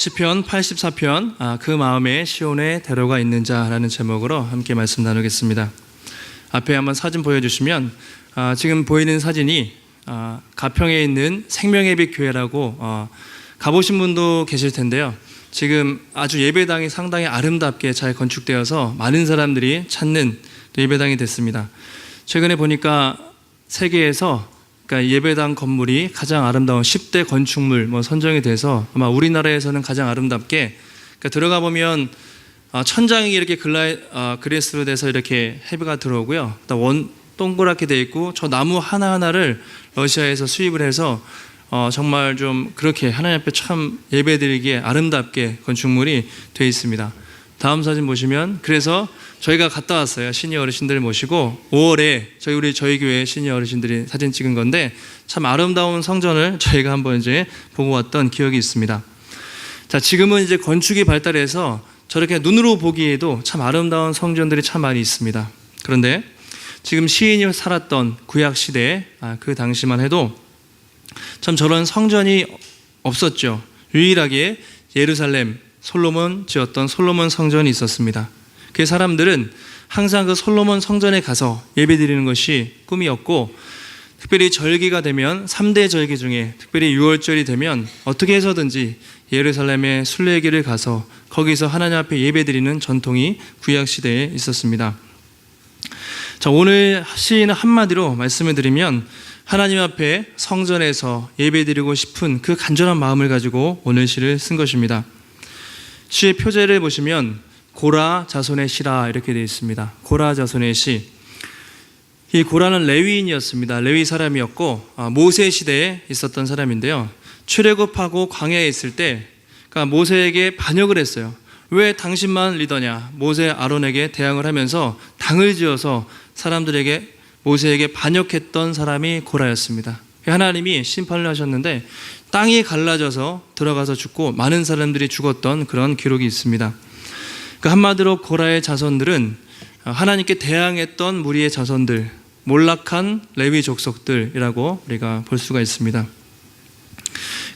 시편 84편 그 마음에 시온에 대로가 있는 자라는 제목으로 함께 말씀 나누겠습니다. 앞에 한번 사진 보여주시면 지금 보이는 사진이 가평에 있는 생명의 빛 교회라고 가보신 분도 계실 텐데요. 지금 아주 예배당이 상당히 아름답게 잘 건축되어서 많은 사람들이 찾는 예배당이 됐습니다. 최근에 보니까 세계에서 예배당 건물이 가장 아름다운 10대 건축물 선정이 돼서 아마 우리나라에서는 가장 아름답게 들어가 보면 천장이 이렇게 그레스로 돼서 이렇게 헤비가 들어오고요. 동그랗게 돼 있고 저 나무 하나하나를 러시아에서 수입을 해서 정말 좀 그렇게 하나님 앞에 참 예배드리기에 아름답게 건축물이 되어 있습니다. 다음 사진 보시면 그래서 저희가 갔다 왔어요. 시니어 어르신들 모시고 5월에 저희 교회 시니어 어르신들이 사진 찍은 건데 참 아름다운 성전을 저희가 한번 이제 보고 왔던 기억이 있습니다. 자, 지금은 이제 건축이 발달해서 저렇게 눈으로 보기에도 참 아름다운 성전들이 참 많이 있습니다. 그런데 지금 시인이 살았던 구약 시대에 그 당시만 해도 참 저런 성전이 없었죠. 유일하게 예루살렘 솔로몬 지었던 솔로몬 성전이 있었습니다. 그 사람들은 항상 그 솔로몬 성전에 가서 예배드리는 것이 꿈이었고, 특별히 절기가 되면 3대 절기 중에 특별히 6월절이 되면 어떻게 해서든지 예루살렘의 순례길을 가서 거기서 하나님 앞에 예배드리는 전통이 구약시대에 있었습니다. 자, 오늘 시인은 한마디로 말씀을 드리면 하나님 앞에 성전에서 예배드리고 싶은 그 간절한 마음을 가지고 오늘 시를 쓴 것입니다. 시의 표제를 보시면 고라 자손의 시라 이렇게 되어 있습니다. 고라 자손의 시. 이 고라는 레위인이었습니다. 레위 사람이었고 모세 시대에 있었던 사람인데요. 출애굽하고 광야에 있을 때 모세에게 반역을 했어요. 왜 당신만 리더냐? 모세 아론에게 대항을 하면서 당을 지어서 사람들에게 모세에게 반역했던 사람이 고라였습니다. 하나님이 심판을 하셨는데 땅이 갈라져서 들어가서 죽고 많은 사람들이 죽었던 그런 기록이 있습니다. 한마디로 고라의 자손들은 하나님께 대항했던 무리의 자손들, 몰락한 레위 족속들이라고 우리가 볼 수가 있습니다.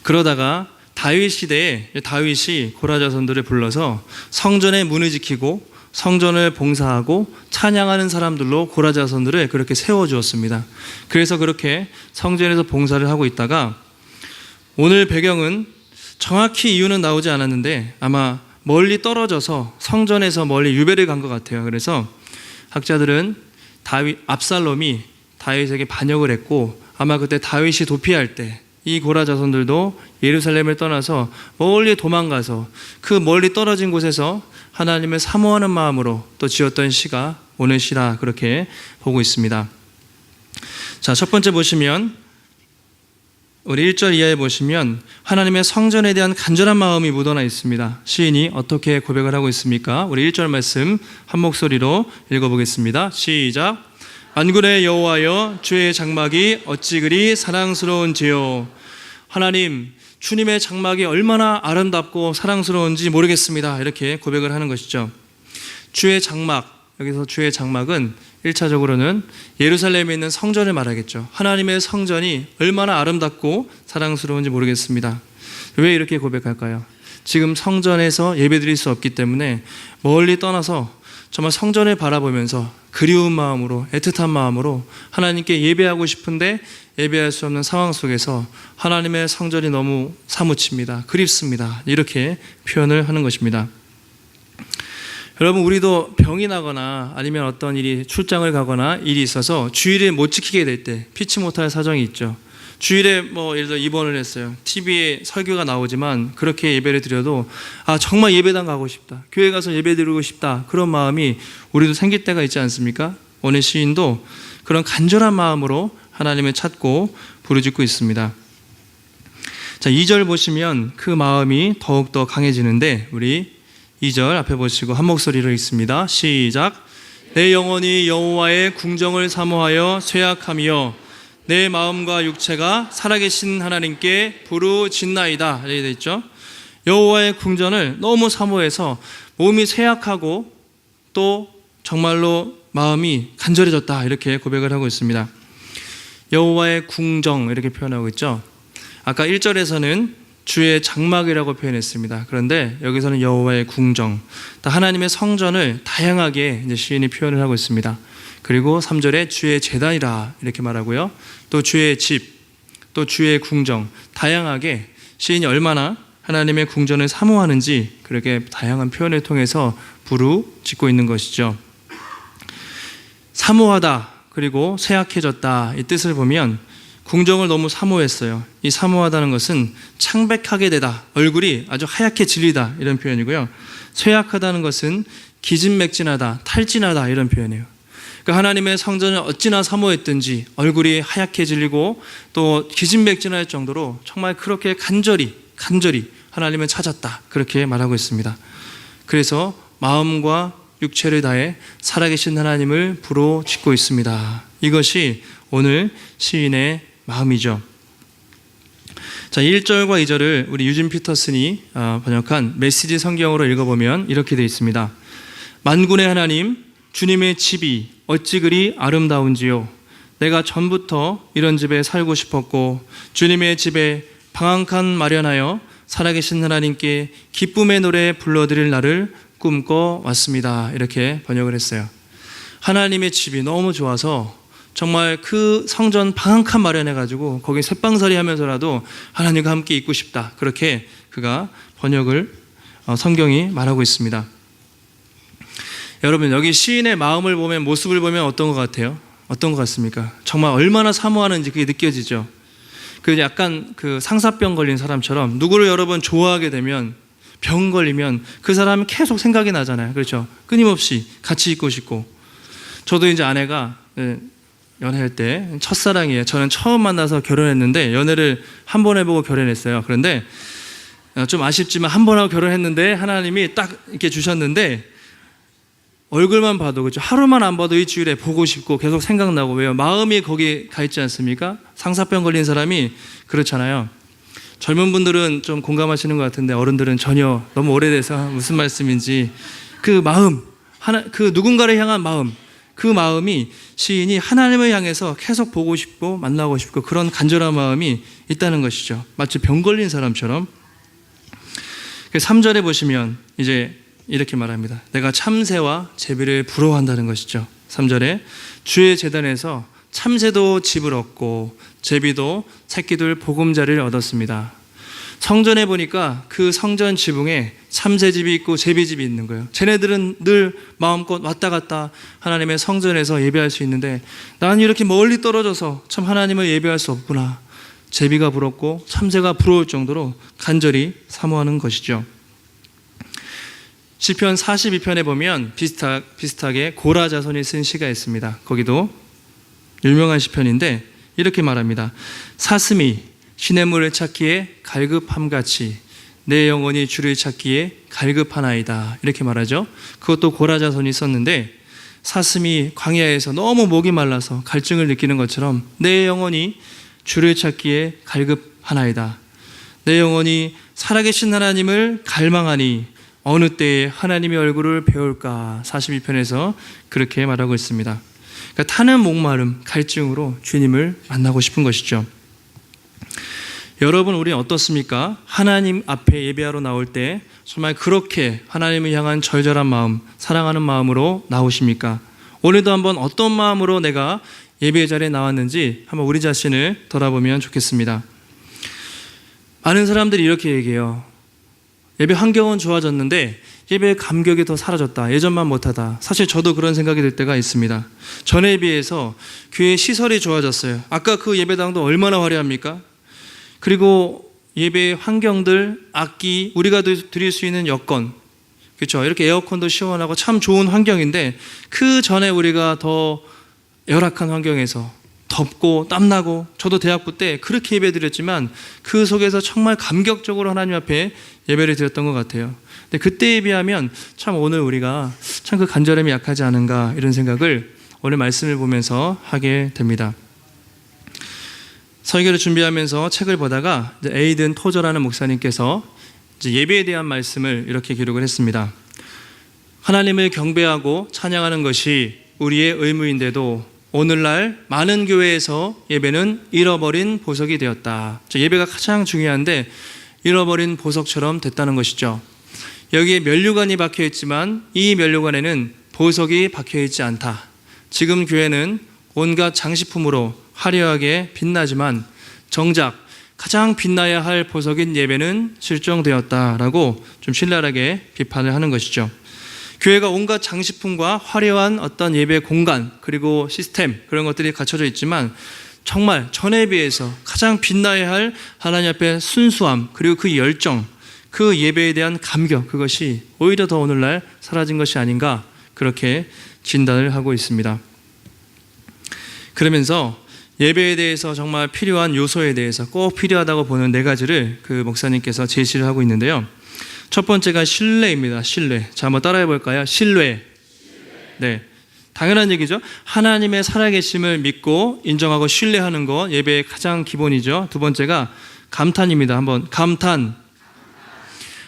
그러다가 다윗 시대에 다윗이 고라 자손들을 불러서 성전의 문을 지키고 성전을 봉사하고 찬양하는 사람들로 고라 자손들을 그렇게 세워주었습니다. 그래서 그렇게 성전에서 봉사를 하고 있다가 오늘 배경은 정확히 이유는 나오지 않았는데 아마 멀리 떨어져서 성전에서 멀리 유배를 간 것 같아요. 그래서 학자들은 압살롬이 다윗에게 반역을 했고 아마 그때 다윗이 도피할 때 이 고라 자손들도 예루살렘을 떠나서 멀리 도망가서 그 멀리 떨어진 곳에서 하나님을 사모하는 마음으로 또 지었던 시가 오늘 시라 그렇게 보고 있습니다. 자, 첫 번째 보시면 우리 1절 이하에 보시면 하나님의 성전에 대한 간절한 마음이 묻어나 있습니다. 시인이 어떻게 고백을 하고 있습니까? 우리 1절 말씀 한 목소리로 읽어보겠습니다. 시작. 만군의 여호와여, 주의 장막이 어찌 그리 사랑스러운지요. 하나님, 주님의 장막이 얼마나 아름답고 사랑스러운지 모르겠습니다. 이렇게 고백을 하는 것이죠. 주의 장막, 여기서 주의 장막은 1차적으로는 예루살렘에 있는 성전을 말하겠죠. 하나님의 성전이 얼마나 아름답고 사랑스러운지 모르겠습니다. 왜 이렇게 고백할까요? 지금 성전에서 예배드릴 수 없기 때문에 멀리 떠나서 정말 성전을 바라보면서 그리운 마음으로, 애틋한 마음으로 하나님께 예배하고 싶은데 예배할 수 없는 상황 속에서 하나님의 성전이 너무 사무칩니다. 그립습니다. 이렇게 표현을 하는 것입니다. 여러분, 우리도 병이 나거나 아니면 어떤 일이 출장을 가거나 일이 있어서 주일에 못 지키게 될 때 피치 못할 사정이 있죠. 주일에 예를 들어 입원을 했어요. TV에 설교가 나오지만 그렇게 예배를 드려도 정말 예배당 가고 싶다, 교회 가서 예배 드리고 싶다, 그런 마음이 우리도 생길 때가 있지 않습니까? 오늘 시인도 그런 간절한 마음으로 하나님을 찾고 부르짖고 있습니다. 자, 2절 보시면 그 마음이 더욱더 강해지는데 우리 2절 앞에 보시고 한 목소리로 읽습니다. 시작. 내 영혼이 여호와의 궁정을 사모하여 쇠약하며 내 마음과 육체가 살아계신 하나님께 부르짖나이다. 이렇게 되어 있죠. 여호와의 궁전을 너무 사모해서 몸이 쇠약하고 또 정말로 마음이 간절해졌다. 이렇게 고백을 하고 있습니다. 여호와의 궁정 이렇게 표현하고 있죠. 아까 1절에서는 주의 장막이라고 표현했습니다. 그런데 여기서는 여호와의 궁정, 또 하나님의 성전을 다양하게 이제 시인이 표현을 하고 있습니다. 그리고 3절에 주의 제단이라 이렇게 말하고요. 또 주의 집, 또 주의 궁정, 다양하게 시인이 얼마나 하나님의 궁전을 사모하는지 그렇게 다양한 표현을 통해서 부르짖고 있는 것이죠. 사모하다 그리고 쇠약해졌다 이 뜻을 보면 궁정을 너무 사모했어요. 이 사모하다는 것은 창백하게 되다, 얼굴이 아주 하얗게 질리다 이런 표현이고요. 쇠약하다는 것은 기진맥진하다, 탈진하다 이런 표현이에요. 그러니까 하나님의 성전을 어찌나 사모했든지 얼굴이 하얗게 질리고 또 기진맥진할 정도로 정말 그렇게 간절히 하나님을 찾았다 그렇게 말하고 있습니다. 그래서 마음과 육체를 다해 살아계신 하나님을 부르짖고 있습니다. 이것이 오늘 시인의 마음이죠. 자, 1절과 2절을 우리 유진 피터슨이 번역한 메시지 성경으로 읽어보면 이렇게 되어 있습니다. 만군의 하나님, 주님의 집이 어찌 그리 아름다운지요. 내가 전부터 이런 집에 살고 싶었고 주님의 집에 방 한 칸 마련하여 살아계신 하나님께 기쁨의 노래 불러드릴 날을 꿈꿔 왔습니다. 이렇게 번역을 했어요. 하나님의 집이 너무 좋아서 정말 그 성전 방 한 칸 마련해가지고 거기 쇳방살이 하면서라도 하나님과 함께 있고 싶다. 그렇게 그가 번역을 성경이 말하고 있습니다. 여러분, 여기 시인의 마음을 보면, 모습을 보면 어떤 것 같아요? 어떤 것 같습니까? 정말 얼마나 사모하는지 그게 느껴지죠. 그 약간 그 상사병 걸린 사람처럼 누구를 여러분 좋아하게 되면, 병 걸리면 그 사람이 계속 생각이 나잖아요. 그렇죠? 끊임없이 같이 있고 싶고. 저도 이제 아내가 연애할 때 첫사랑이에요. 저는 처음 만나서 결혼했는데 연애를 한 번 해보고 결혼했어요. 그런데 좀 아쉽지만 한 번 하고 결혼했는데 하나님이 딱 이렇게 주셨는데 얼굴만 봐도, 그렇죠? 하루만 안 봐도 일주일에 보고 싶고 계속 생각나고. 왜요? 마음이 거기 가 있지 않습니까? 상사병 걸린 사람이 그렇잖아요. 젊은 분들은 좀 공감하시는 것 같은데 어른들은 전혀, 너무 오래돼서 무슨 말씀인지. 그 마음, 그 누군가를 향한 마음, 그 마음이 시인이 하나님을 향해서 계속 보고 싶고 만나고 싶고 그런 간절한 마음이 있다는 것이죠. 마치 병 걸린 사람처럼. 3절에 보시면 이제 이렇게 말합니다. 내가 참새와 제비를 부러워한다는 것이죠. 3절에 주의 제단에서 참새도 집을 얻고 제비도 새끼들 보금자리를 얻었습니다. 성전에 보니까 그 성전 지붕에 참새집이 있고 제비집이 있는 거예요. 쟤네들은 늘 마음껏 왔다 갔다 하나님의 성전에서 예배할 수 있는데 나는 이렇게 멀리 떨어져서 참 하나님을 예배할 수 없구나. 제비가 부럽고 참새가 부러울 정도로 간절히 사모하는 것이죠. 시편 42편에 보면 비슷하게 고라 자손이 쓴 시가 있습니다. 거기도 유명한 시편인데 이렇게 말합니다. 사슴이 시냇물을 찾기에 갈급함같이 내 영혼이 주를 찾기에 갈급하나이다. 이렇게 말하죠. 그것도 고라 자손이 썼는데 사슴이 광야에서 너무 목이 말라서 갈증을 느끼는 것처럼 내 영혼이 주를 찾기에 갈급하나이다. 내 영혼이 살아계신 하나님을 갈망하니 어느 때에 하나님의 얼굴을 배울까. 42편에서 그렇게 말하고 있습니다. 그러니까 타는 목마름, 갈증으로 주님을 만나고 싶은 것이죠. 여러분, 우리는 어떻습니까? 하나님 앞에 예배하러 나올 때 정말 그렇게 하나님을 향한 절절한 마음, 사랑하는 마음으로 나오십니까? 오늘도 한번 어떤 마음으로 내가 예배 자리에 나왔는지 한번 우리 자신을 돌아보면 좋겠습니다. 많은 사람들이 이렇게 얘기해요. 예배 환경은 좋아졌는데 예배의 감격이 더 사라졌다. 예전만 못하다. 사실 저도 그런 생각이 들 때가 있습니다. 전에 비해서 교회 시설이 좋아졌어요. 아까 그 예배당도 얼마나 화려합니까? 그리고 예배 환경들, 악기, 우리가 드릴 수 있는 여건, 그렇죠? 이렇게 에어컨도 시원하고 참 좋은 환경인데 그 전에 우리가 더 열악한 환경에서 덥고 땀나고, 저도 대학부 때 그렇게 예배 드렸지만 그 속에서 정말 감격적으로 하나님 앞에 예배를 드렸던 것 같아요. 근데 그때에 비하면 참 오늘 우리가 참 그 간절함이 약하지 않은가, 이런 생각을 오늘 말씀을 보면서 하게 됩니다. 설교를 준비하면서 책을 보다가 에이든 토저라는 목사님께서 이제 예배에 대한 말씀을 이렇게 기록을 했습니다. 하나님을 경배하고 찬양하는 것이 우리의 의무인데도 오늘날 많은 교회에서 예배는 잃어버린 보석이 되었다. 예배가 가장 중요한데 잃어버린 보석처럼 됐다는 것이죠. 여기에 면류관이 박혀 있지만 이 면류관에는 보석이 박혀 있지 않다. 지금 교회는 온갖 장식품으로 화려하게 빛나지만 정작 가장 빛나야 할 보석인 예배는 실종되었다라고 좀 신랄하게 비판을 하는 것이죠. 교회가 온갖 장식품과 화려한 어떤 예배 공간 그리고 시스템 그런 것들이 갖춰져 있지만 정말 전에 비해서 가장 빛나야 할 하나님 앞에 순수함 그리고 그 열정 그 예배에 대한 감격 그것이 오히려 더 오늘날 사라진 것이 아닌가 그렇게 진단을 하고 있습니다. 그러면서 예배에 대해서 정말 필요한 요소에 대해서 꼭 필요하다고 보는 네 가지를 그 목사님께서 제시를 하고 있는데요. 첫 번째가 신뢰입니다. 신뢰. 자, 한번 따라해 볼까요? 신뢰. 네. 당연한 얘기죠. 하나님의 살아계심을 믿고 인정하고 신뢰하는 것 예배의 가장 기본이죠. 두 번째가 감탄입니다. 한번 감탄.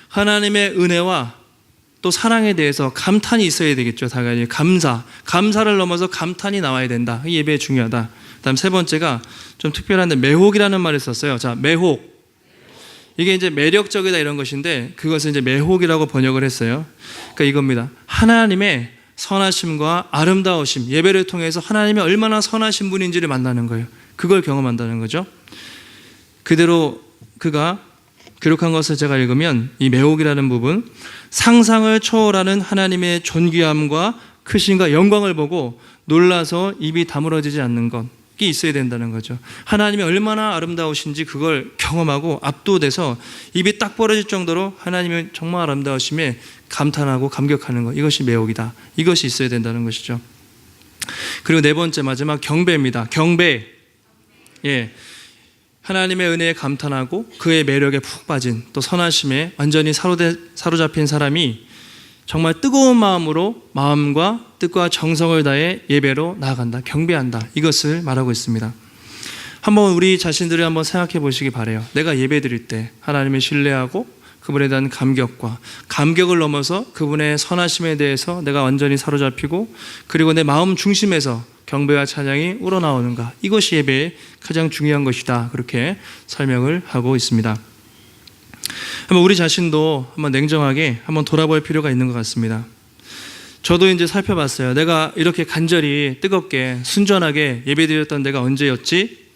하나님의 은혜와 또 사랑에 대해서 감탄이 있어야 되겠죠. 당연히 감사를 넘어서 감탄이 나와야 된다. 이 예배에 중요하다. 그다음 세 번째가 좀 특별한데 매혹이라는 말을 썼어요. 자, 매혹. 이게 이제 매력적이다 이런 것인데 그것을 이제 매혹이라고 번역을 했어요. 그러니까 이겁니다. 하나님의 선하심과 아름다우심, 예배를 통해서 하나님이 얼마나 선하신 분인지를 만나는 거예요. 그걸 경험한다는 거죠. 그대로 그가 기록한 것을 제가 읽으면 이 매혹이라는 부분, 상상을 초월하는 하나님의 존귀함과 크심과 영광을 보고 놀라서 입이 다물어지지 않는 것이 있어야 된다는 거죠. 하나님이 얼마나 아름다우신지 그걸 경험하고 압도돼서 입이 딱 벌어질 정도로 하나님의 정말 아름다우심에 감탄하고 감격하는 것, 이것이 매혹이다. 이것이 있어야 된다는 것이죠. 그리고 네 번째 마지막 경배입니다. 경배. 예. 하나님의 은혜에 감탄하고 그의 매력에 푹 빠진 또 선하심에 완전히 사로잡힌 사람이 정말 뜨거운 마음으로 마음과 뜻과 정성을 다해 예배로 나아간다. 경배한다. 이것을 말하고 있습니다. 한번 우리 자신들을 한번 생각해 보시기 바라요. 내가 예배 드릴 때 하나님을 신뢰하고 그분에 대한 감격을 넘어서 그분의 선하심에 대해서 내가 완전히 사로잡히고 그리고 내 마음 중심에서 경배와 찬양이 우러나오는가. 이것이 예배의 가장 중요한 것이다. 그렇게 설명을 하고 있습니다. 한번 우리 자신도 한번 냉정하게 한번 돌아볼 필요가 있는 것 같습니다. 저도 이제 살펴봤어요. 내가 이렇게 간절히 뜨겁게 순전하게 예배드렸던 내가 언제였지?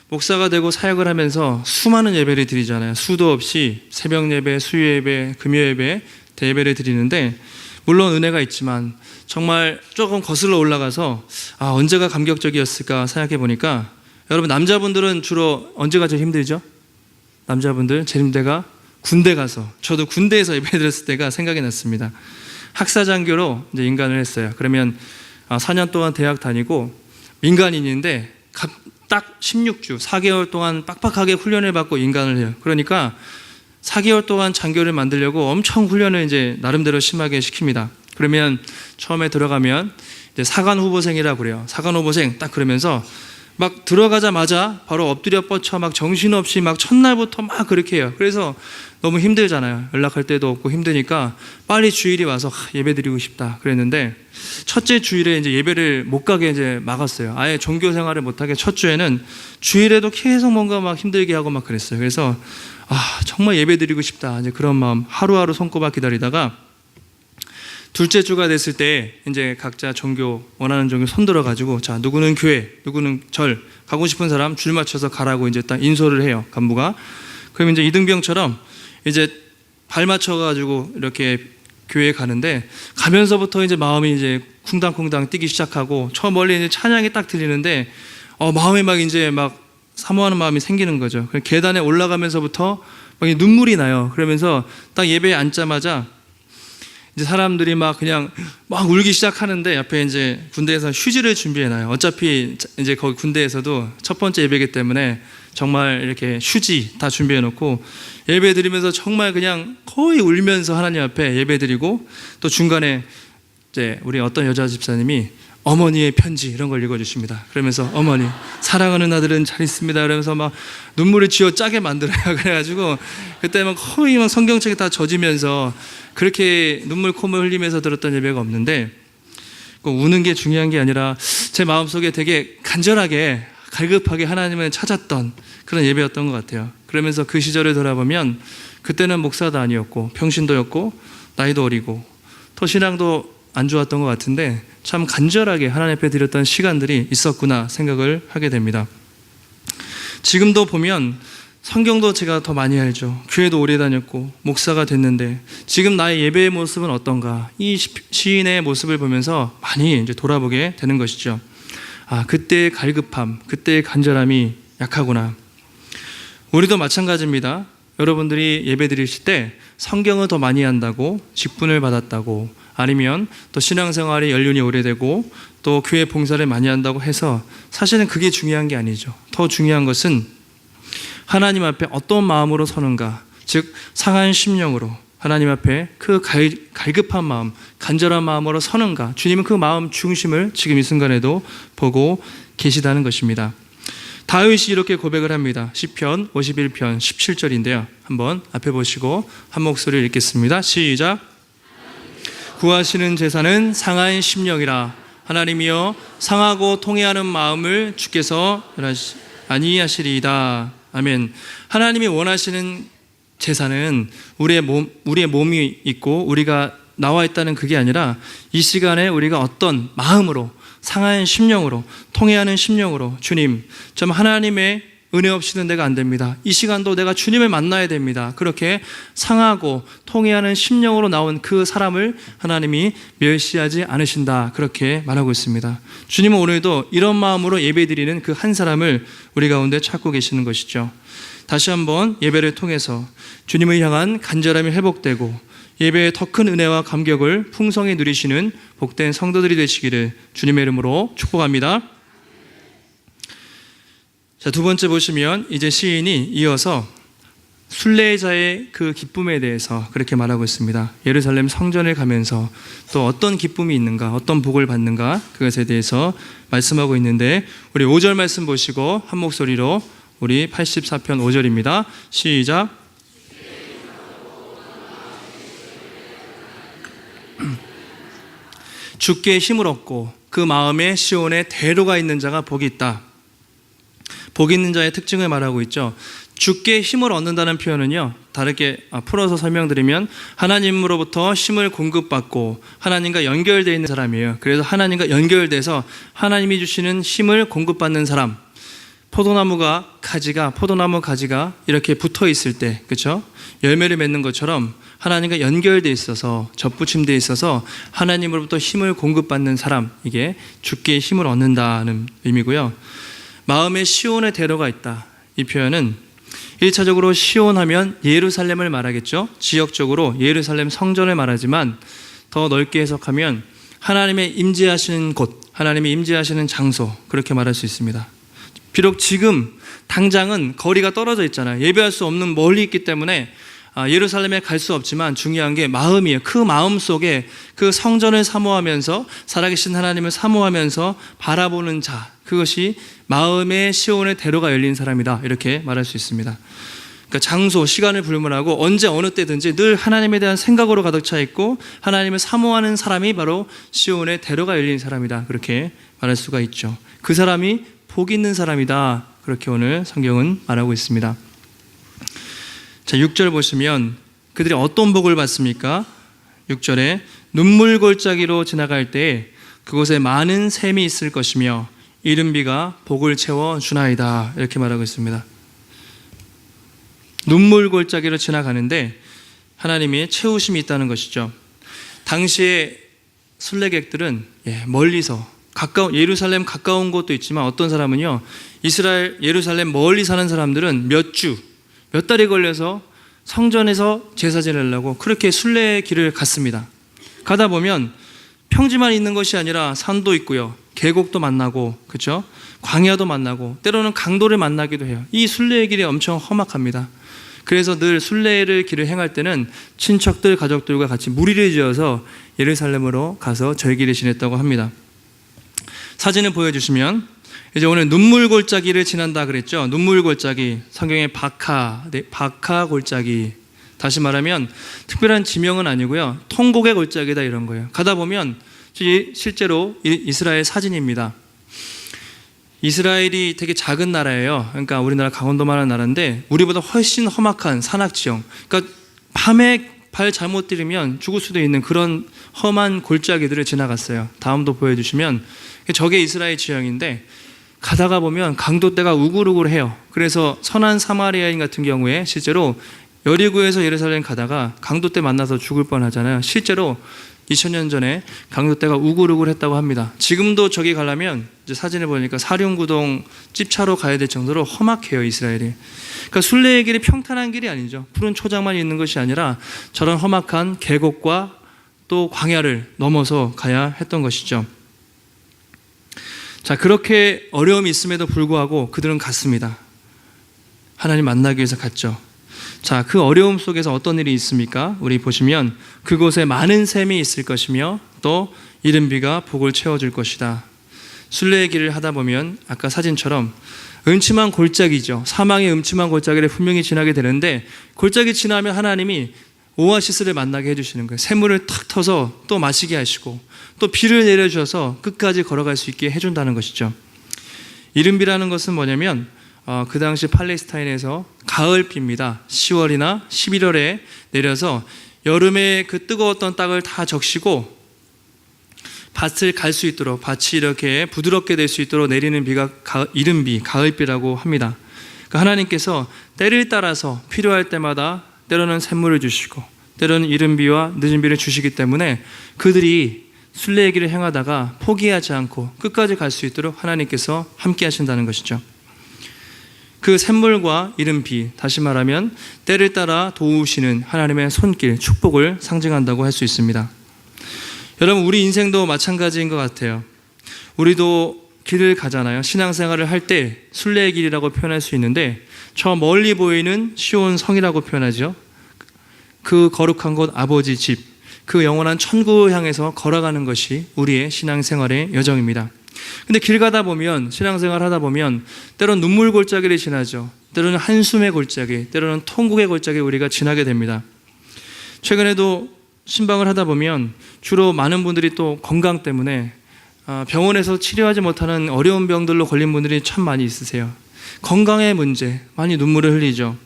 목사가 되고 사역을 하면서 수많은 예배를 드리잖아요. 수도 없이 새벽 예배, 수요 예배, 금요 예배, 대예배를 드리는데 물론 은혜가 있지만 정말 조금 거슬러 올라가서 언제가 감격적이었을까 생각해 보니까 여러분 남자분들은 주로 언제가 제일 힘들죠? 남자분들 제일 힘들 때가 군대 가서 저도 군대에서 예배 드렸을 때가 생각이 났습니다. 학사장교로 이제 인간을 했어요. 그러면 4년 동안 대학 다니고 민간인인데 딱 16주 4개월 동안 빡빡하게 훈련을 받고 인간을 해요. 그러니까 4개월 동안 장교를 만들려고 엄청 훈련을 이제 나름대로 심하게 시킵니다. 그러면 처음에 들어가면 이제 사관 후보생이라고 그래요. 사관 후보생 딱 그러면서 막 들어가자마자 바로 엎드려 뻗쳐 막 정신없이 막 첫날부터 막 그렇게 해요. 그래서 너무 힘들잖아요. 연락할 때도 없고 힘드니까 빨리 주일이 와서 예배 드리고 싶다 그랬는데 첫째 주일에 이제 예배를 못 가게 이제 막았어요. 아예 종교 생활을 못 하게 첫 주에는 주일에도 계속 뭔가 막 힘들게 하고 막 그랬어요. 그래서 정말 예배 드리고 싶다. 이제 그런 마음 하루하루 손꼽아 기다리다가 둘째 주가 됐을 때 이제 각자 종교 원하는 종교 손들어 가지고 자 누구는 교회, 누구는 절 가고 싶은 사람 줄 맞춰서 가라고 이제 딱 인솔을 해요. 간부가. 그럼 이제 이등병처럼 이제 발 맞춰 가지고 이렇게 교회에 가는데 가면서부터 이제 마음이 이제 쿵당쿵당 뛰기 시작하고 저 멀리 이제 찬양이 딱 들리는데 마음에 막 이제 막 사모하는 마음이 생기는 거죠. 계단에 올라가면서부터 막 눈물이 나요. 그러면서 딱 예배에 앉자마자 이제 사람들이 막 그냥 막 울기 시작하는데 옆에 이제 군대에서 휴지를 준비해놔요. 어차피 이제 거기 군대에서도 첫 번째 예배이기 때문에 정말 이렇게 휴지 다 준비해놓고 예배 드리면서 정말 그냥 거의 울면서 하나님 앞에 예배 드리고 또 중간에 이제 우리 어떤 여자 집사님이 어머니의 편지 이런 걸 읽어주십니다. 그러면서 어머니 사랑하는 아들은 잘 있습니다. 그러면서 막 눈물을 쥐어 짜게 만들어요. 그래가지고 그때 막 거의 막 성경책이 다 젖으면서 그렇게 눈물 콧물 흘리면서 들었던 예배가 없는데 우는 게 중요한 게 아니라 제 마음속에 되게 간절하게 갈급하게 하나님을 찾았던 그런 예배였던 것 같아요. 그러면서 그 시절을 돌아보면 그때는 목사도 아니었고 평신도였고 나이도 어리고 또 신앙도 안 좋았던 것 같은데 참 간절하게 하나님 앞에 드렸던 시간들이 있었구나 생각을 하게 됩니다. 지금도 보면 성경도 제가 더 많이 알죠. 교회도 오래 다녔고 목사가 됐는데 지금 나의 예배의 모습은 어떤가? 이 시인의 모습을 보면서 많이 이제 돌아보게 되는 것이죠. 그때의 갈급함, 그때의 간절함이 약하구나. 우리도 마찬가지입니다. 여러분들이 예배 드리실 때 성경을 더 많이 한다고 직분을 받았다고 아니면 또 신앙생활이 연륜이 오래되고 또 교회 봉사를 많이 한다고 해서 사실은 그게 중요한 게 아니죠. 더 중요한 것은 하나님 앞에 어떤 마음으로 서는가, 즉 상한 심령으로 하나님 앞에 그 갈급한 마음, 간절한 마음으로 서는가. 주님은 그 마음 중심을 지금 이 순간에도 보고 계시다는 것입니다. 다윗이 이렇게 고백을 합니다. 시편 51편 17절인데요. 한번 앞에 보시고 한 목소리를 읽겠습니다. 시작. 구하시는 제사는 상한 심령이라. 하나님이여 상하고 통회하는 마음을 주께서 아니하시리이다. 아멘. 하나님이 원하시는 제사는 우리의 몸이 있고 우리가 나와 있다는 그게 아니라 이 시간에 우리가 어떤 마음으로 상한 심령으로 통회하는 심령으로 주님, 좀 하나님의 은혜 없이는 내가 안 됩니다. 이 시간도 내가 주님을 만나야 됩니다. 그렇게 상하고 통회하는 심령으로 나온 그 사람을 하나님이 멸시하지 않으신다. 그렇게 말하고 있습니다. 주님은 오늘도 이런 마음으로 예배드리는 그 한 사람을 우리 가운데 찾고 계시는 것이죠. 다시 한번 예배를 통해서 주님을 향한 간절함이 회복되고 예배의 더 큰 은혜와 감격을 풍성히 누리시는 복된 성도들이 되시기를 주님의 이름으로 축복합니다. 자, 두 번째 보시면 이제 시인이 이어서 순례자의 그 기쁨에 대해서 그렇게 말하고 있습니다. 예루살렘 성전을 가면서 또 어떤 기쁨이 있는가, 어떤 복을 받는가, 그것에 대해서 말씀하고 있는데 우리 5절 말씀 보시고 한 목소리로 우리 84편 5절입니다. 시작. 주께 힘을 얻고 그 마음에 시온에 대로가 있는 자가 복이 있다. 복 있는 자의 특징을 말하고 있죠. 주께 힘을 얻는다는 표현은요, 다르게 풀어서 설명드리면 하나님으로부터 힘을 공급받고 하나님과 연결되어 있는 사람이에요. 그래서 하나님과 연결돼서 하나님이 주시는 힘을 공급받는 사람. 포도나무 가지가 이렇게 붙어 있을 때, 그렇죠? 열매를 맺는 것처럼 하나님과 연결되어 있어서 접붙임되어 있어서 하나님으로부터 힘을 공급받는 사람, 이게 주께 힘을 얻는다는 의미고요. 마음에 시온의 대로가 있다. 이 표현은 1차적으로 시온하면 예루살렘을 말하겠죠. 지역적으로 예루살렘 성전을 말하지만 더 넓게 해석하면 하나님의 임재하시는 곳, 하나님의 임재하시는 장소, 그렇게 말할 수 있습니다. 비록 지금 당장은 거리가 떨어져 있잖아요. 예배할 수 없는 멀리 있기 때문에 예루살렘에 갈 수 없지만 중요한 게 마음이에요. 그 마음 속에 그 성전을 사모하면서 살아계신 하나님을 사모하면서 바라보는 자, 그것이 마음의 시온의 대로가 열린 사람이다. 이렇게 말할 수 있습니다. 그러니까 장소, 시간을 불문하고 언제 어느 때든지 늘 하나님에 대한 생각으로 가득 차 있고 하나님을 사모하는 사람이 바로 시온의 대로가 열린 사람이다. 그렇게 말할 수가 있죠. 그 사람이 복 있는 사람이다. 그렇게 오늘 성경은 말하고 있습니다. 자, 6절 보시면 그들이 어떤 복을 받습니까? 6절에 눈물 골짜기로 지나갈 때에 그곳에 많은 샘이 있을 것이며 이른 비가 복을 채워 주나이다. 이렇게 말하고 있습니다. 눈물 골짜기로 지나가는데 하나님의 채우심이 있다는 것이죠. 당시에 순례객들은 멀리서 예루살렘 가까운 곳도 있지만 어떤 사람은요, 예루살렘 멀리 사는 사람들은 몇 달이 걸려서 성전에서 제사 지내려고 그렇게 순례의 길을 갔습니다. 가다 보면 평지만 있는 것이 아니라 산도 있고요, 계곡도 만나고, 그렇죠? 광야도 만나고, 때로는 강도를 만나기도 해요. 이 순례의 길이 엄청 험악합니다. 그래서 늘 순례를 길을 행할 때는 친척들, 가족들과 같이 무리를 지어서 예루살렘으로 가서 절기를 지냈다고 합니다. 사진을 보여주시면 이제 오늘 눈물 골짜기를 지난다 그랬죠. 눈물 골짜기, 성경의 바카 골짜기. 다시 말하면 특별한 지명은 아니고요, 통곡의 골짜기다 이런 거예요. 가다 보면 실제로 이스라엘 사진입니다. 이스라엘이 되게 작은 나라예요. 그러니까 우리나라 강원도만한 나라인데 우리보다 훨씬 험악한 산악지형. 그러니까 밤에 발 잘못 들이면 죽을 수도 있는 그런 험한 골짜기들을 지나갔어요. 다음도 보여주시면 저게 이스라엘 지형인데 가다가 보면 강도대가 우글우글해요. 그래서 선한 사마리아인 같은 경우에 실제로 여리고에서 예루살렘 가다가 강도대 만나서 죽을 뻔하잖아요. 실제로 2000년 전에 강도대가 우글우글했다고 합니다. 지금도 저기 가려면 이제 사진을 보니까 사륜구동 찝차로 가야 될 정도로 험악해요, 이스라엘이. 그러니까 순례의 길이 평탄한 길이 아니죠. 푸른 초장만 있는 것이 아니라 저런 험악한 계곡과 또 광야를 넘어서 가야 했던 것이죠. 자, 그렇게 어려움이 있음에도 불구하고 그들은 갔습니다. 하나님 만나기 위해서 갔죠. 자, 그 어려움 속에서 어떤 일이 있습니까? 우리 보시면 그곳에 많은 샘이 있을 것이며 또 이른 비가 복을 채워줄 것이다. 순례의 길을 하다 보면 아까 사진처럼 음침한 골짜기죠. 사망의 음침한 골짜기를 분명히 지나게 되는데 골짜기 지나면 하나님이 오아시스를 만나게 해주시는 거예요. 샘물을 탁 터서 또 마시게 하시고 또 비를 내려주셔서 끝까지 걸어갈 수 있게 해준다는 것이죠. 이른 비라는 것은 뭐냐면 그 당시 팔레스타인에서 가을비입니다. 10월이나 11월에 내려서 여름에 그 뜨거웠던 땅을 다 적시고 밭을 갈 수 있도록 밭이 이렇게 부드럽게 될 수 있도록 내리는 비가 이른 비, 가을비라고 합니다. 그러니까 하나님께서 때를 따라서 필요할 때마다 때로는 샘물을 주시고 때로는 이른 비와 늦은 비를 주시기 때문에 그들이 순례의 길을 행하다가 포기하지 않고 끝까지 갈 수 있도록 하나님께서 함께 하신다는 것이죠. 그 샘물과 이른 비, 다시 말하면 때를 따라 도우시는 하나님의 손길, 축복을 상징한다고 할 수 있습니다. 여러분, 우리 인생도 마찬가지인 것 같아요. 우리도 길을 가잖아요. 신앙생활을 할 때 순례의 길이라고 표현할 수 있는데 저 멀리 보이는 시온 성이라고 표현하죠. 그 거룩한 곳 아버지 집, 그 영원한 천국을 향해서 걸어가는 것이 우리의 신앙생활의 여정입니다. 근데 길 가다 보면, 신앙생활 하다 보면 때로는 눈물 골짜기를 지나죠. 때로는 한숨의 골짜기, 때로는 통곡의 골짜기 우리가 지나게 됩니다. 최근에도 신방을 하다 보면 주로 많은 분들이 또 건강 때문에 병원에서 치료하지 못하는 어려운 병들로 걸린 분들이 참 많이 있으세요. 건강의 문제, 많이 눈물을 흘리죠.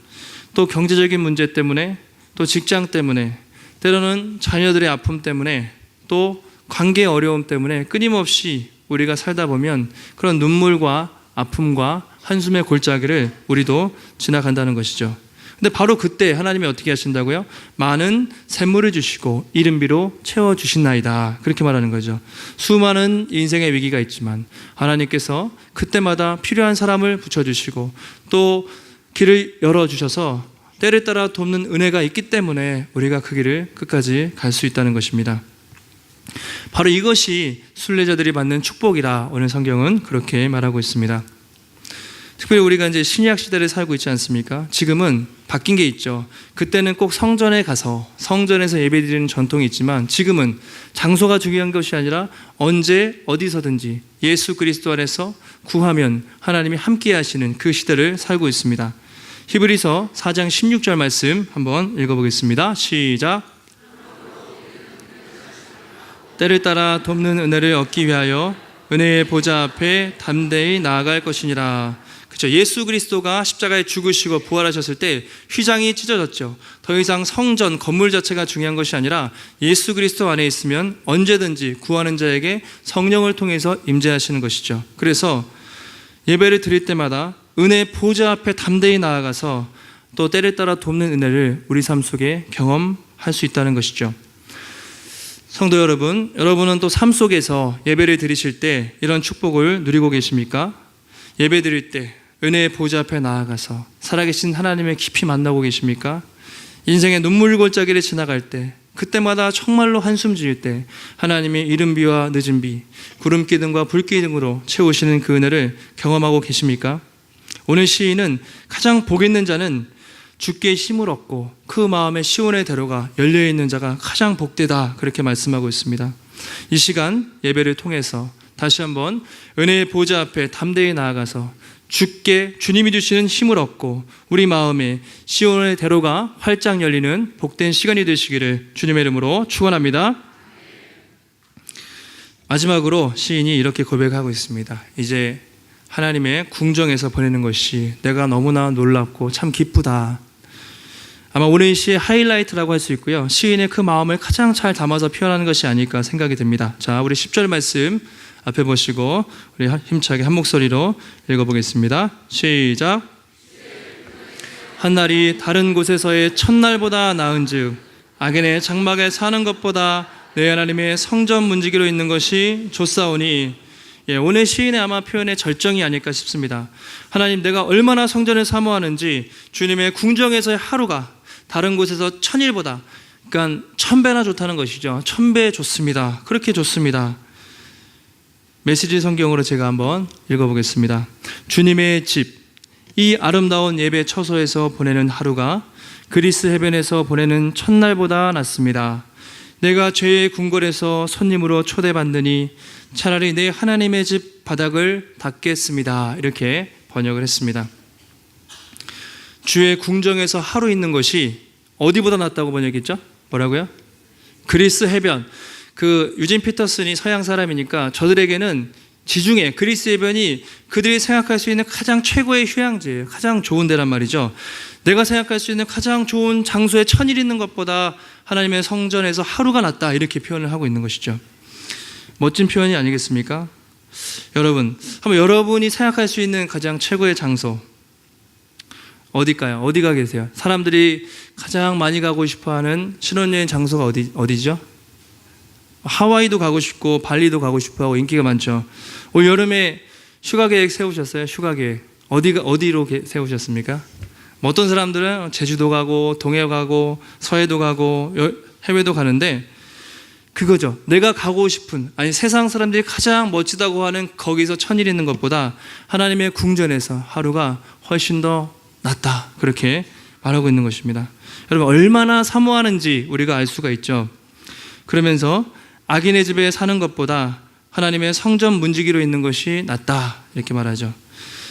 또 경제적인 문제 때문에, 또 직장 때문에, 때로는 자녀들의 아픔 때문에, 또 관계 어려움 때문에 끊임없이 우리가 살다 보면 그런 눈물과 아픔과 한숨의 골짜기를 우리도 지나간다는 것이죠. 근데 바로 그때 하나님이 어떻게 하신다고요? 많은 샘물을 주시고 이른 비로 채워주신나이다. 그렇게 말하는 거죠. 수많은 인생의 위기가 있지만 하나님께서 그때마다 필요한 사람을 붙여주시고 또 길을 열어주셔서 때를 따라 돕는 은혜가 있기 때문에 우리가 그 길을 끝까지 갈 수 있다는 것입니다. 바로 이것이 순례자들이 받는 축복이라 오늘 성경은 그렇게 말하고 있습니다. 특별히 우리가 이제 신약 시대를 살고 있지 않습니까? 지금은 바뀐 게 있죠. 그때는 꼭 성전에 가서 성전에서 예배드리는 전통이 있지만 지금은 장소가 중요한 것이 아니라 언제 어디서든지 예수 그리스도 안에서 구하면 하나님이 함께 하시는 그 시대를 살고 있습니다. 히브리서 4장 16절 말씀 한번 읽어보겠습니다. 시작. 때를 따라 돕는 은혜를 얻기 위하여 은혜의 보좌 앞에 담대히 나아갈 것이니라. 그렇죠. 예수 그리스도가 십자가에 죽으시고 부활하셨을 때 휘장이 찢어졌죠. 더 이상 성전, 건물 자체가 중요한 것이 아니라 예수 그리스도 안에 있으면 언제든지 구하는 자에게 성령을 통해서 임재하시는 것이죠. 그래서 예배를 드릴 때마다 은혜의 보좌 앞에 담대히 나아가서 또 때를 따라 돕는 은혜를 우리 삶 속에 경험할 수 있다는 것이죠. 성도 여러분, 여러분은 또 삶 속에서 예배를 드리실 때 이런 축복을 누리고 계십니까? 예배 드릴 때 은혜의 보좌 앞에 나아가서 살아계신 하나님을 깊이 만나고 계십니까? 인생의 눈물 골짜기를 지나갈 때 그때마다 정말로 한숨 지을 때 하나님의 이른 비와 늦은 비, 구름 기둥과 불 기둥으로 채우시는 그 은혜를 경험하고 계십니까? 오늘 시인은 가장 복 있는 자는 주께 힘을 얻고 그 마음에 시온의 대로가 열려있는 자가 가장 복되다 그렇게 말씀하고 있습니다. 이 시간 예배를 통해서 다시 한번 은혜의 보좌 앞에 담대히 나아가서 주님이 주시는 힘을 얻고 우리 마음에 시온의 대로가 활짝 열리는 복된 시간이 되시기를 주님의 이름으로 축원합니다. 마지막으로 시인이 이렇게 고백하고 있습니다. 이제 하나님의 궁정에서 보내는 것이 내가 너무나 놀랍고 참 기쁘다. 아마 오늘 시의 하이라이트라고 할 수 있고요. 시인의 그 마음을 가장 잘 담아서 표현하는 것이 아닐까 생각이 듭니다. 자, 우리 10절 말씀 앞에 보시고 우리 힘차게 한 목소리로 읽어보겠습니다. 시작. 한날이 다른 곳에서의 첫날보다 나은즉 악인의 장막에 사는 것보다 내 하나님의 성전 문지기로 있는 것이 좋사오니. 오늘 시인의 아마 표현의 절정이 아닐까 싶습니다. 하나님, 내가 얼마나 성전을 사모하는지 주님의 궁정에서의 하루가 다른 곳에서 1000일보다, 그러니까 1000배나 좋다는 것이죠. 1000배 좋습니다. 그렇게 좋습니다. 메시지 성경으로 제가 한번 읽어보겠습니다. 주님의 집, 이 아름다운 예배 처소에서 보내는 하루가 그리스 해변에서 보내는 첫날보다 낫습니다. 내가 죄의 궁궐에서 손님으로 초대받느니 차라리 내 하나님의 집 바닥을 닦겠습니다. 이렇게 번역을 했습니다. 주의 궁정에서 하루 있는 것이 어디보다 낫다고 번역했죠? 뭐라고요? 그리스 해변. 그 유진 피터슨이 서양 사람이니까 저들에게는 지중해, 그리스 해변이 그들이 생각할 수 있는 가장 최고의 휴양지예요. 가장 좋은 데란 말이죠. 내가 생각할 수 있는 가장 좋은 장소에 1000일 있는 것보다 하나님의 성전에서 하루가 낫다, 이렇게 표현을 하고 있는 것이죠. 멋진 표현이 아니겠습니까? 여러분, 한번 여러분이 생각할 수 있는 가장 최고의 장소 어딜까요? 어디가 계세요? 사람들이 가장 많이 가고 싶어하는 신혼여행 장소가 어디죠? 하와이도 가고 싶고 발리도 가고 싶어하고 인기가 많죠. 올 여름에 휴가 계획 세우셨어요? 휴가 계획 어디로 세우셨습니까? 어떤 사람들은 제주도 가고 동해 가고 서해도 가고 해외도 가는데 그거죠. 내가 가고 싶은, 아니 세상 사람들이 가장 멋지다고 하는 거기서 1000일 있는 것보다 하나님의 궁전에서 하루가 훨씬 더 낫다, 그렇게 말하고 있는 것입니다. 여러분, 얼마나 사모하는지 우리가 알 수가 있죠. 그러면서 악인의 집에 사는 것보다 하나님의 성전 문지기로 있는 것이 낫다, 이렇게 말하죠.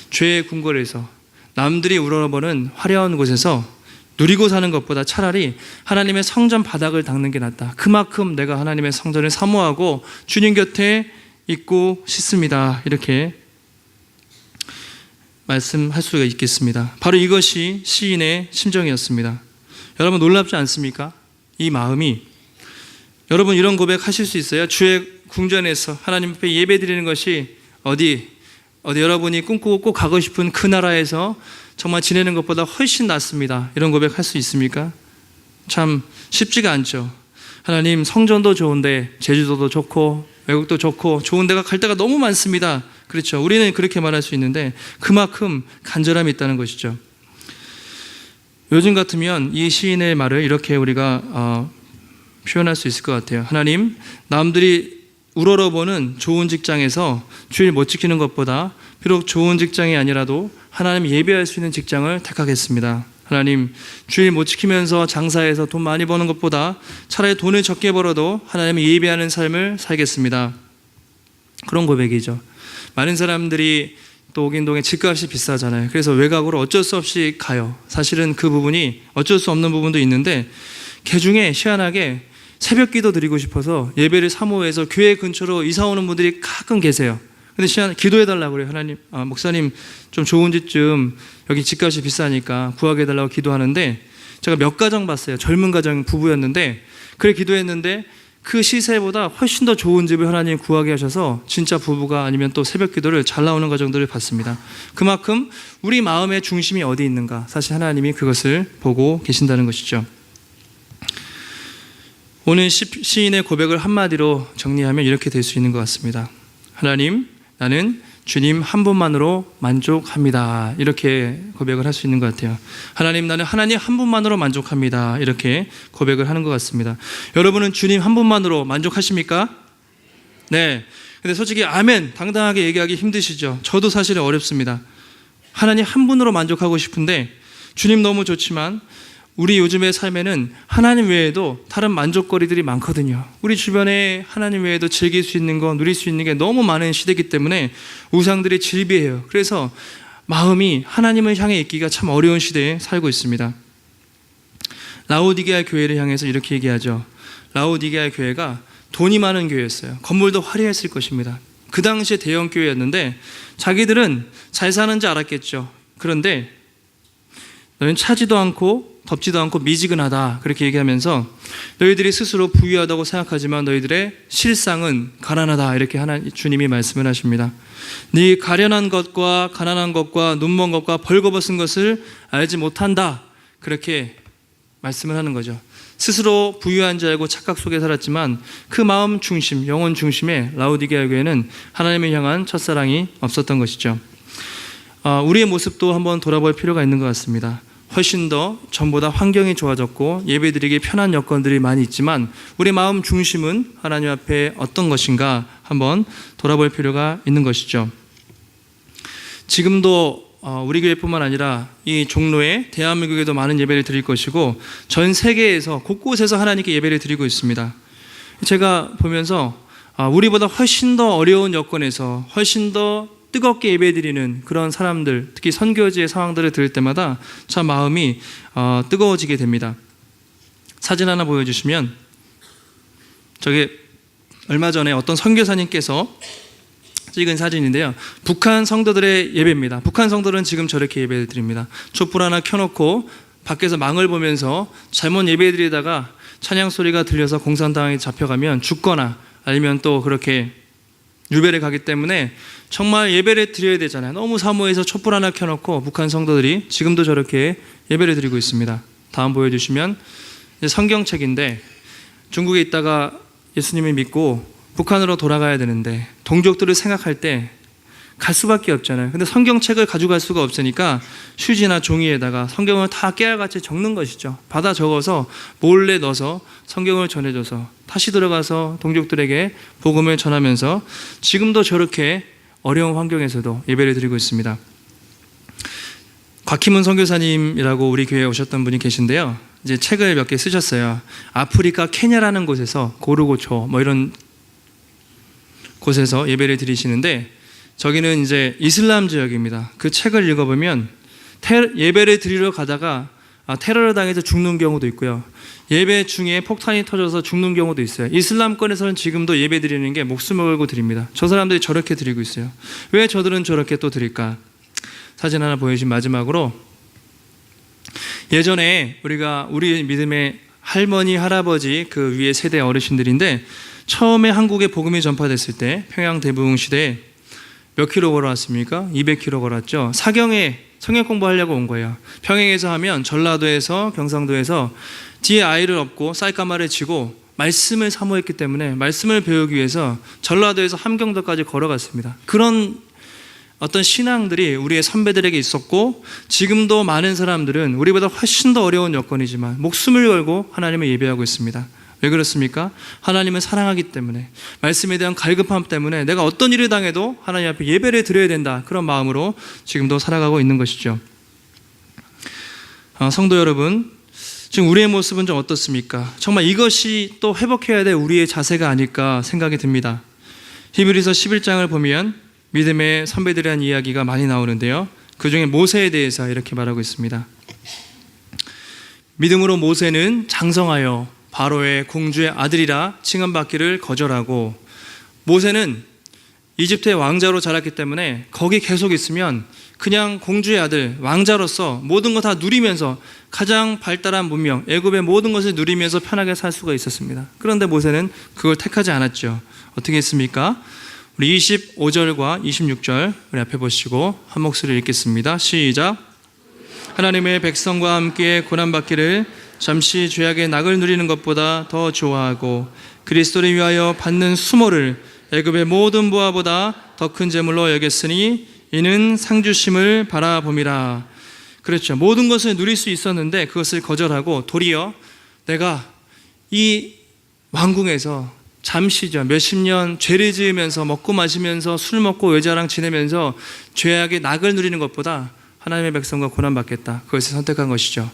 죄의 궁궐에서 남들이 우러러보는 화려한 곳에서 누리고 사는 것보다 차라리 하나님의 성전 바닥을 닦는 게 낫다. 그만큼 내가 하나님의 성전을 사모하고 주님 곁에 있고 싶습니다. 이렇게 말씀할 수가 있겠습니다. 바로 이것이 시인의 심정이었습니다. 여러분, 놀랍지 않습니까? 이 마음이. 여러분, 이런 고백하실 수 있어요? 주의 궁전에서 하나님 앞에 예배 드리는 것이 어디 여러분이 꿈꾸고 꼭 가고 싶은 그 나라에서 정말 지내는 것보다 훨씬 낫습니다. 이런 고백할 수 있습니까? 참 쉽지가 않죠. 하나님, 성전도 좋은데 제주도도 좋고 외국도 좋고 좋은 데가 갈 데가 너무 많습니다. 그렇죠. 우리는 그렇게 말할 수 있는데 그만큼 간절함이 있다는 것이죠. 요즘 같으면 이 시인의 말을 이렇게 우리가 표현할 수 있을 것 같아요. 하나님, 남들이 우러러보는 좋은 직장에서 주일 못 지키는 것보다 비록 좋은 직장이 아니라도 하나님 예배할 수 있는 직장을 택하겠습니다. 하나님, 주일 못 지키면서 장사해서 돈 많이 버는 것보다 차라리 돈을 적게 벌어도 하나님을 예배하는 삶을 살겠습니다. 그런 고백이죠. 많은 사람들이 또 오긴동에 집값이 비싸잖아요. 그래서 외곽으로 어쩔 수 없이 가요. 사실은 그 부분이 어쩔 수 없는 부분도 있는데 개중에 희한하게 새벽 기도 드리고 싶어서 예배를 사모해서 교회 근처로 이사 오는 분들이 가끔 계세요. 근데 기도해달라고 그래요. 하나님, 목사님 좀 좋은 집 좀, 여기 집값이 비싸니까 구하게 해달라고 기도하는데 제가 몇 가정 봤어요. 젊은 가정 부부였는데 그래 기도했는데 그 시세보다 훨씬 더 좋은 집을 하나님 구하게 하셔서 진짜 부부가 아니면 또 새벽 기도를 잘 나오는 가정들을 봤습니다. 그만큼 우리 마음의 중심이 어디 있는가, 사실 하나님이 그것을 보고 계신다는 것이죠. 오늘 시인의 고백을 한마디로 정리하면 이렇게 될 수 있는 것 같습니다. 하나님, 나는 주님 한 분만으로 만족합니다. 이렇게 고백을 할 수 있는 것 같아요. 하나님, 나는 하나님 한 분만으로 만족합니다. 이렇게 고백을 하는 것 같습니다. 여러분은 주님 한 분만으로 만족하십니까? 네. 근데 솔직히 아멘 당당하게 얘기하기 힘드시죠? 저도 사실은 어렵습니다. 하나님 한 분으로 만족하고 싶은데 주님 너무 좋지만 우리 요즘의 삶에는 하나님 외에도 다른 만족거리들이 많거든요. 우리 주변에 하나님 외에도 즐길 수 있는 거, 누릴 수 있는 게 너무 많은 시대이기 때문에 우상들이 질비해요. 그래서 마음이 하나님을 향해 있기가 참 어려운 시대에 살고 있습니다. 라오디게아 교회를 향해서 이렇게 얘기하죠. 라오디게아 교회가 돈이 많은 교회였어요. 건물도 화려했을 것입니다. 그 당시에 대형 교회였는데 자기들은 잘 사는지 알았겠죠. 그런데 너희는 차지도 않고 덥지도 않고 미지근하다 그렇게 얘기하면서 너희들이 스스로 부유하다고 생각하지만 너희들의 실상은 가난하다 이렇게 주님이 말씀을 하십니다. 네 가련한 것과 가난한 것과 눈먼 것과 벌거벗은 것을 알지 못한다 그렇게 말씀을 하는 거죠. 스스로 부유한 줄 알고 착각 속에 살았지만 그 마음 중심, 영혼 중심에 라오디게아 교회는 하나님을 향한 첫사랑이 없었던 것이죠. 우리의 모습도 한번 돌아볼 필요가 있는 것 같습니다. 훨씬 더 전보다 환경이 좋아졌고 예배드리기 편한 여건들이 많이 있지만 우리 마음 중심은 하나님 앞에 어떤 것인가 한번 돌아볼 필요가 있는 것이죠. 지금도 우리 교회뿐만 아니라 이 종로에 대한민국에도 많은 예배를 드릴 것이고 전 세계에서 곳곳에서 하나님께 예배를 드리고 있습니다. 제가 보면서 우리보다 훨씬 더 어려운 여건에서 훨씬 더 뜨겁게 예배드리는 그런 사람들, 특히 선교지의 상황들을 들을 때마다 참 마음이 뜨거워지게 됩니다. 사진 하나 보여주시면, 저게 얼마 전에 어떤 선교사님께서 찍은 사진인데요. 북한 성도들의 예배입니다. 북한 성도들은 지금 저렇게 예배를 드립니다. 촛불 하나 켜놓고 밖에서 망을 보면서 잘못 예배드리다가 찬양 소리가 들려서 공산당에 잡혀가면 죽거나 아니면 또 그렇게 유배를 가기 때문에 정말 예배를 드려야 되잖아요. 너무 사모해서 촛불 하나 켜놓고 북한 성도들이 지금도 저렇게 예배를 드리고 있습니다. 다음 보여주시면 성경책인데 중국에 있다가 예수님을 믿고 북한으로 돌아가야 되는데 동족들을 생각할 때 갈 수밖에 없잖아요. 근데 성경책을 가져갈 수가 없으니까 휴지나 종이에다가 성경을 다 깨알같이 적는 것이죠. 받아 적어서 몰래 넣어서 성경을 전해줘서 다시 들어가서 동족들에게 복음을 전하면서 지금도 저렇게 어려운 환경에서도 예배를 드리고 있습니다. 곽희문 선교사님이라고 우리 교회에 오셨던 분이 계신데요. 이제 책을 몇 개 쓰셨어요. 아프리카 케냐라는 곳에서 고르고초 이런 곳에서 예배를 드리시는데 저기는 이제 이슬람 지역입니다. 그 책을 읽어보면 예배를 드리러 가다가 테러를 당해서 죽는 경우도 있고요. 예배 중에 폭탄이 터져서 죽는 경우도 있어요. 이슬람권에서는 지금도 예배 드리는 게 목숨을 걸고 드립니다. 저 사람들이 저렇게 드리고 있어요. 왜 저들은 저렇게 또 드릴까? 사진 하나 보여주신 마지막으로, 예전에 우리 믿음의 할머니, 할아버지 그 위에 세대 어르신들인데 처음에 한국에 복음이 전파됐을 때 평양 대부흥 시대에 몇 킬로 걸어왔습니까? 200킬로 걸었죠. 사경에 성경 공부하려고 온 거예요. 평양에서 하면 전라도에서 경상도에서 뒤에 아이를 업고 쌀가마를 쥐고 말씀을 사모했기 때문에 말씀을 배우기 위해서 전라도에서 함경도까지 걸어갔습니다. 그런 어떤 신앙들이 우리의 선배들에게 있었고 지금도 많은 사람들은 우리보다 훨씬 더 어려운 여건이지만 목숨을 걸고 하나님을 예배하고 있습니다. 왜 그렇습니까? 하나님을 사랑하기 때문에, 말씀에 대한 갈급함 때문에 내가 어떤 일을 당해도 하나님 앞에 예배를 드려야 된다, 그런 마음으로 지금도 살아가고 있는 것이죠. 성도 여러분, 지금 우리의 모습은 좀 어떻습니까? 정말 이것이 또 회복해야 될 우리의 자세가 아닐까 생각이 듭니다. 히브리서 11장을 보면 믿음의 선배들에 대한 이야기가 많이 나오는데요. 그 중에 모세에 대해서 이렇게 말하고 있습니다. 믿음으로 모세는 장성하여 바로의 공주의 아들이라 칭함받기를 거절하고, 모세는 이집트의 왕자로 자랐기 때문에 거기 계속 있으면 그냥 공주의 아들, 왕자로서 모든 거 다 누리면서 가장 발달한 문명, 애굽의 모든 것을 누리면서 편하게 살 수가 있었습니다. 그런데 모세는 그걸 택하지 않았죠. 어떻게 했습니까? 우리 25절과 26절 우리 앞에 보시고 한 목소리 읽겠습니다. 시작. 하나님의 백성과 함께 고난받기를 잠시 죄악의 낙을 누리는 것보다 더 좋아하고 그리스도를 위하여 받는 수모를 애굽의 모든 부하보다 더 큰 재물로 여겼으니 이는 상주심을 바라봄이라. 그렇죠. 모든 것을 누릴 수 있었는데 그것을 거절하고 도리어 내가 이 왕궁에서 잠시죠, 몇십 년 죄를 지으면서 먹고 마시면서 술 먹고 외자랑 지내면서 죄악의 낙을 누리는 것보다 하나님의 백성과 고난받겠다, 그것을 선택한 것이죠.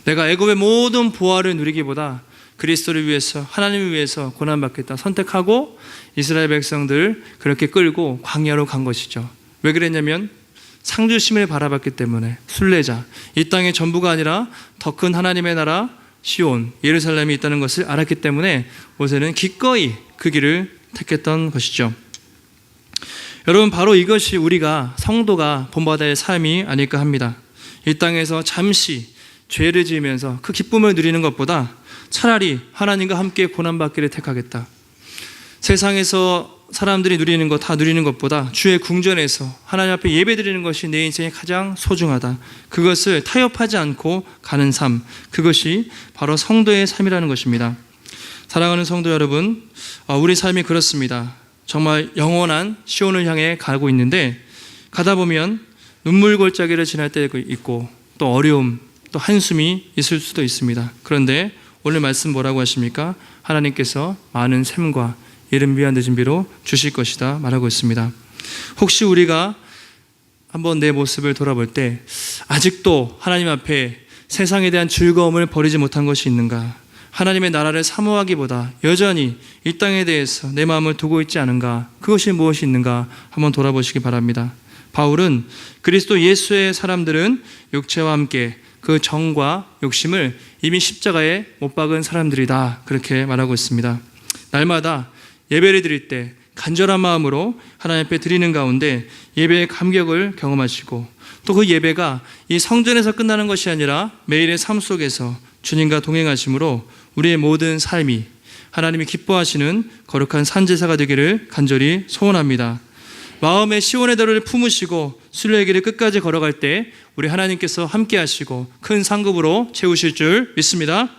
내가 애굽의 모든 보화를 누리기보다 그리스도를 위해서, 하나님을 위해서 고난받겠다 선택하고 이스라엘 백성들 그렇게 끌고 광야로 간 것이죠. 왜 그랬냐면 상주심을 바라봤기 때문에, 순례자, 이 땅의 전부가 아니라 더 큰 하나님의 나라 시온, 예루살렘이 있다는 것을 알았기 때문에 모세는 기꺼이 그 길을 택했던 것이죠. 여러분, 바로 이것이 우리가 성도가 본받아야 할 삶이 아닐까 합니다. 이 땅에서 잠시 죄를 지으면서 그 기쁨을 누리는 것보다 차라리 하나님과 함께 고난받기를 택하겠다. 세상에서 사람들이 누리는 것 다 누리는 것보다 주의 궁전에서 하나님 앞에 예배드리는 것이 내 인생에 가장 소중하다. 그것을 타협하지 않고 가는 삶, 그것이 바로 성도의 삶이라는 것입니다. 사랑하는 성도 여러분, 우리 삶이 그렇습니다. 정말 영원한 시온을 향해 가고 있는데, 가다 보면 눈물 골짜기를 지날 때도 있고 또 어려움, 또 한숨이 있을 수도 있습니다. 그런데 오늘 말씀 뭐라고 하십니까? 하나님께서 많은 샘과 이른 비와 늦은 비로 주실 것이다 말하고 있습니다. 혹시 우리가 한번 내 모습을 돌아볼 때 아직도 하나님 앞에 세상에 대한 즐거움을 버리지 못한 것이 있는가? 하나님의 나라를 사모하기보다 여전히 이 땅에 대해서 내 마음을 두고 있지 않은가? 그것이 무엇이 있는가? 한번 돌아보시기 바랍니다. 바울은 그리스도 예수의 사람들은 육체와 함께 그 정과 욕심을 이미 십자가에 못 박은 사람들이다, 그렇게 말하고 있습니다. 날마다 예배를 드릴 때 간절한 마음으로 하나님 앞에 드리는 가운데 예배의 감격을 경험하시고, 또 그 예배가 이 성전에서 끝나는 것이 아니라 매일의 삶 속에서 주님과 동행하심으로 우리의 모든 삶이 하나님이 기뻐하시는 거룩한 산제사가 되기를 간절히 소원합니다. 마음의 시온의 대로를 품으시고 순례의 길을 끝까지 걸어갈 때 우리 하나님께서 함께 하시고 큰 상급으로 채우실 줄 믿습니다.